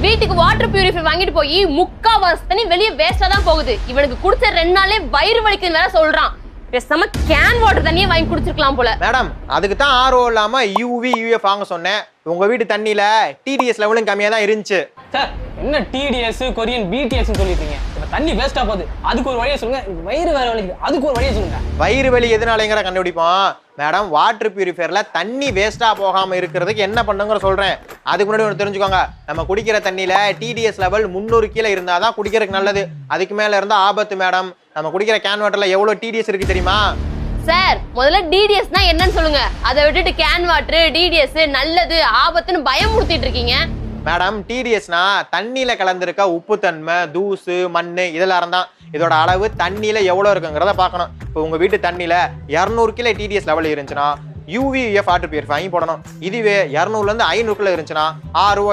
வீட்டுக்கு water purify வாங்கிட்டு போய் 3/4 வருஷம் தண்ணி வெளியே வேஸ்டா தான் போகுது. இவனுக்கு குடிச்ச 2 நாளே வயிறு வலிக்குன்னு வேற சொல்றான். பேசாம கேன் வாட்டர் தண்ணியே வாங்கி குடிச்சிருக்கலாம் போல. மேடம் அதுக்கு தான் ஆர்ஓ இல்லாம யூவி யூஎஃப் வாங்க சொன்னேன். உங்க வீட்டு தண்ணியில டிடிஎஸ் லெவலும் கம்மியா தான் இருந்துச்சு. சார் என்ன டிடிஎஸ் கொரியன் பிடிஎஸ் சொல்லிட்டீங்க. இப்ப தண்ணி வேஸ்டா போகுது, அதுக்கு ஒரு வழியை சொல்லுங்க. வயிறு வேற வலிக்குது, அதுக்கு ஒரு வழியை சொல்லுங்க. வயிறு வலி எதனாலங்கிற கண்டுபிடிப்போம். மேடம் வாட்டர் பியூரிஃபையர்ல தண்ணி வேஸ்டா போகாம இருக்கிறதுக்கு என்ன பண்ணுங்கிற சொல்றேன். அதுக்கு முன்னாடி ஒன்று தெரிஞ்சுக்கோங்க. நம்ம குடிக்கிற தண்ணியில டிடிஎஸ் லெவல் 300 கீழே இருந்தாதான் குடிக்கிறதுக்கு நல்லது. அதுக்கு மேல இருந்தா ஆபத்து மேடம். நம்ம குடிக்கிற கேன் வாட்டர்ல எவ்வளவு டிடிஎஸ் இருக்கு தெரியுமா? சார் முதல்ல டிடிஎஸ்னா என்னன்னு சொல்லுங்க. அதை விட்டுட்டு கேன் வாட்டர் டிடிஎஸ் நல்லது ஆபத்துன்னு பயமுறுத்திட்டு இருக்கீங்க. மேடம் டிடிஎஸ்னா தண்ணியில கலந்திருக்க உப்புத்தன்மை, தூசு, மண்ணு இதெல்லாம் தான். இதோட அளவு தண்ணியில எவ்வளவு இருக்குங்கிறத பார்க்கணும். இப்போ உங்க வீட்டு தண்ணியில 200 கிலோ டிடிஎஸ் லெவல் இருந்துச்சுன்னா யூவிஎஃப் வாட்டர் பியூரிஃபை வாங்கி போடணும். இதுவே 200ல இருந்து 500 இருந்துச்சுன்னா ஆர்ஓ